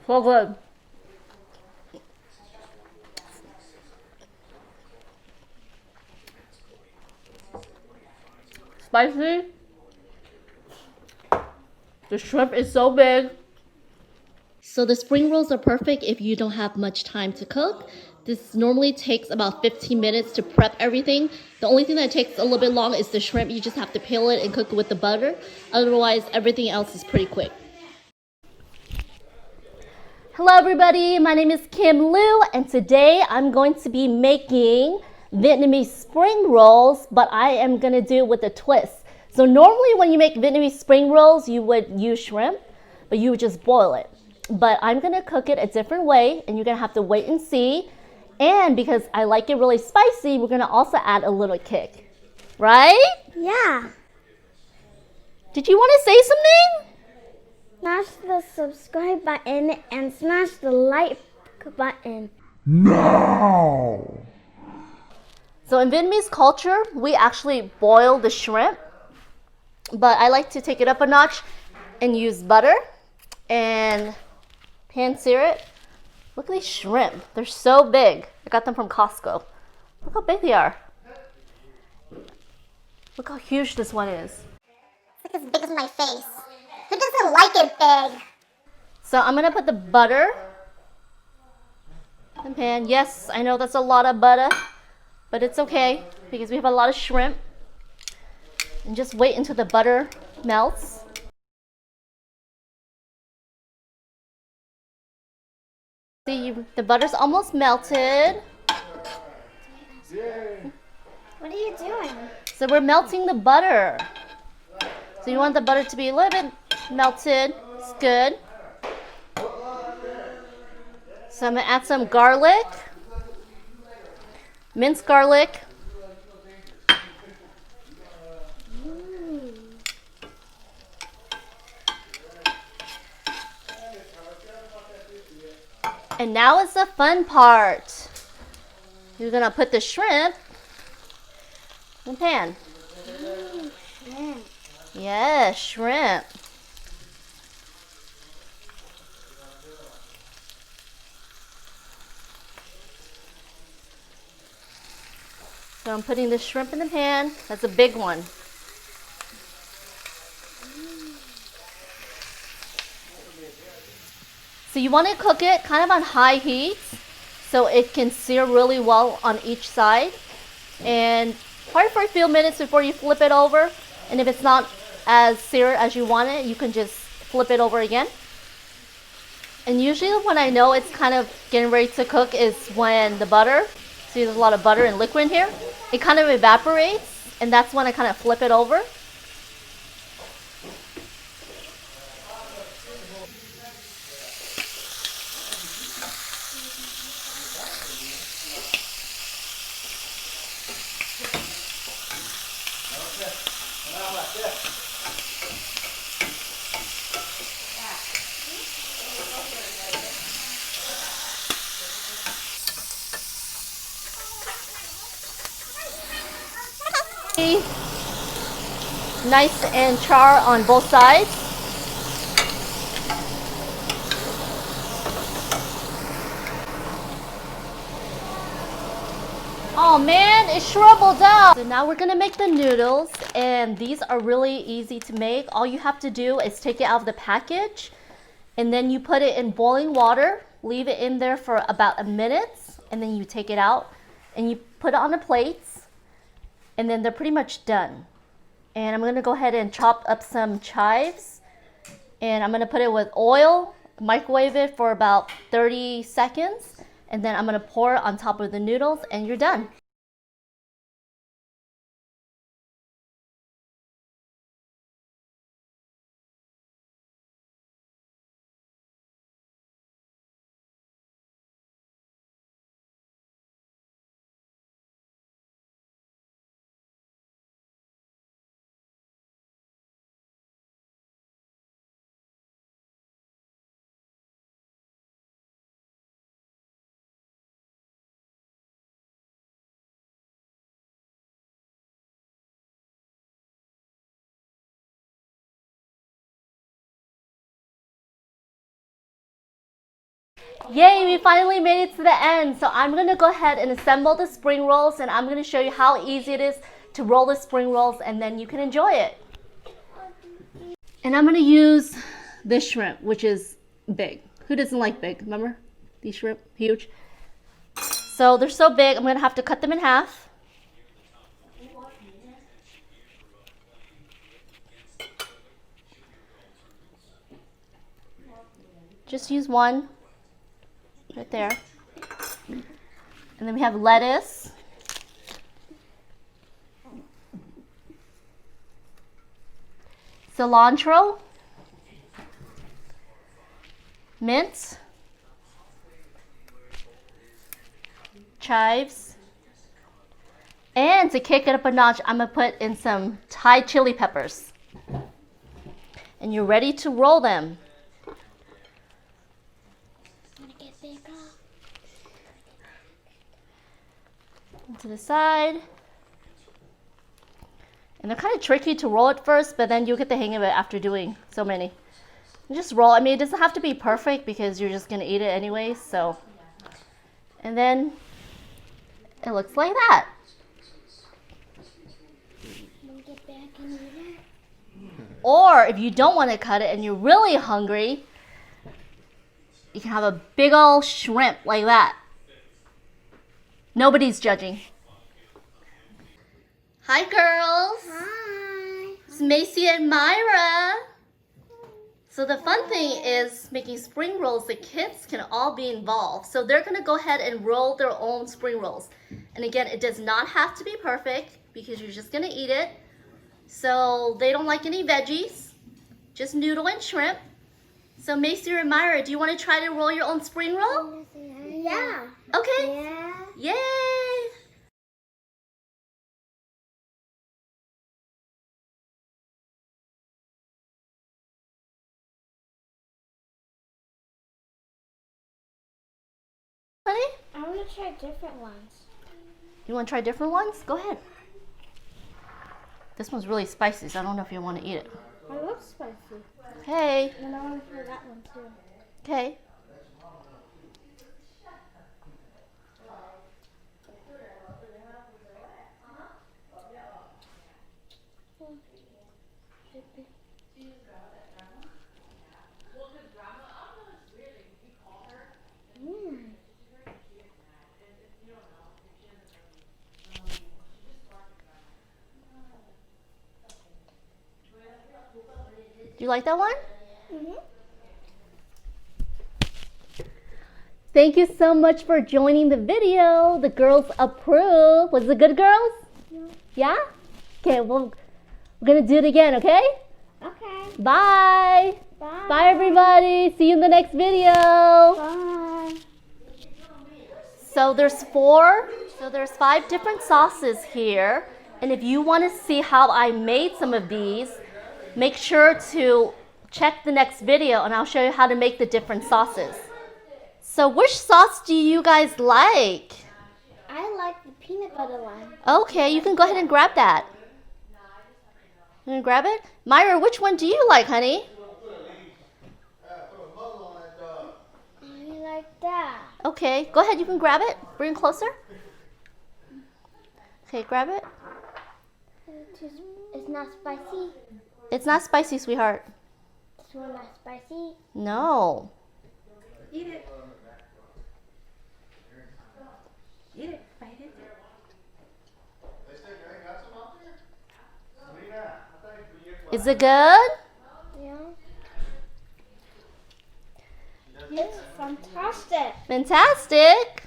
So good. Spicy. The shrimp is so big. So the spring rolls are perfect if you don't have much time to cook. This normally takes about 15 minutes to prep everything. The only thing that takes a little bit long is the shrimp. You just have to peel it and cook it with the butter. Otherwise, everything else is pretty quick. Hello everybody, my name is Kim Lu, and today I'm going to be making Vietnamese spring rolls, but I am going to do it with a twist. So normally when you make Vietnamese spring rolls, you would use shrimp, but you would just boil it. But I'm going to cook it a different way, and you're going to have to wait and see. And because I like it really spicy, we're going to also add a little kick. Right? Yeah. Did you want to say something? Smash the subscribe button and smash the like button. No! So in Vietnamese culture, we actually boil the shrimp, but I like to take it up a notch and use butter and pan sear it. Look at these shrimp. They're so big. I got them from Costco. Look how big they are. Look how huge this one is. It's like as big as my face. Who doesn't like it big? So I'm gonna put the butter in the pan. Yes, I know that's a lot of butter, but it's okay because we have a lot of shrimp. And just wait until the butter melts. See, the butter's almost melted. What are you doing? So we're melting the butter. So you want the butter to be a little bit melted. It's good. So I'm gonna add some garlic, minced garlic. And now is the fun part. You're gonna put the shrimp in the pan. Shrimp. Yes, shrimp. So I'm putting the shrimp in the pan. That's a big one. So you want to cook it kind of on high heat so it can sear really well on each side. And probably for a few minutes before you flip it over. And if it's not as seared as you want it, you can just flip it over again. And usually when I know it's kind of getting ready to cook is when the butter, see there's a lot of butter and liquid in here, it kind of evaporates, and that's when I kind of flip it over. Nice and char on both sides. Oh man, it shriveled up. So now we're gonna make the noodles, and these are really easy to make. All you have to do is take it out of the package, and then you put it in boiling water, leave it in there for about a minute, and then you take it out and you put it on the plates, and then they're pretty much done. And I'm gonna go ahead and chop up some chives, and I'm gonna put it with oil, microwave it for about 30 seconds, and then I'm gonna pour it on top of the noodles, and you're done. Yay, we finally made it to the end. So I'm gonna go ahead and assemble the spring rolls, and I'm gonna show you how easy it is to roll the spring rolls, and then you can enjoy it. And I'm gonna use this shrimp, which is big. Who doesn't like big? Remember? These shrimp, huge. So they're so big, I'm gonna have to cut them in half. Just use one right there. And then we have lettuce. Cilantro. Mint. Chives. And to kick it up a notch, I'm gonna put in some Thai chili peppers. And you're ready to roll them. To the side. And they're kind of tricky to roll at first, but then you'll get the hang of it after doing so many. And just roll. I mean, it doesn't have to be perfect because you're just gonna eat it anyway, so. And then it looks like that. Or if you don't want to cut it and you're really hungry, you can have a big old shrimp like that. Nobody's judging. Hi, girls. Hi. It's Macy and Myra. So the fun thing is making spring rolls. The kids can all be involved. So they're going to go ahead and roll their own spring rolls. And again, it does not have to be perfect because you're just going to eat it. So they don't like any veggies, just noodle and shrimp. So Macy or Myra, do you want to try to roll your own spring roll? Yeah. Okay. Yeah. Yay! Honey? I want to try different ones. You want to try different ones? Go ahead. This one's really spicy, so I don't know if you want to eat it. I love spicy. Okay. And I want to try that one too. Okay. Do you like that one? Mm-hmm. Thank you so much for joining the video. The girls approve. Was it good, girls? Yeah? Okay, well, we're going to do it again, okay? Okay. Bye. Bye. Bye, everybody. See you in the next video. Bye. So there's 5 different sauces here. And if you want to see how I made some of these, make sure to check the next video and I'll show you how to make the different sauces. So which sauce do you guys like? I like the peanut butter one. Okay, you can go ahead and grab that. You want to grab it? Myra, which one do you like, honey? I like that. Okay, go ahead, you can grab it. Bring it closer. Okay, grab it. It's not spicy. It's not spicy, sweetheart. This one not spicy. No. Eat it. Eat it. Bite it. Is it good? Yeah. It's fantastic. Fantastic.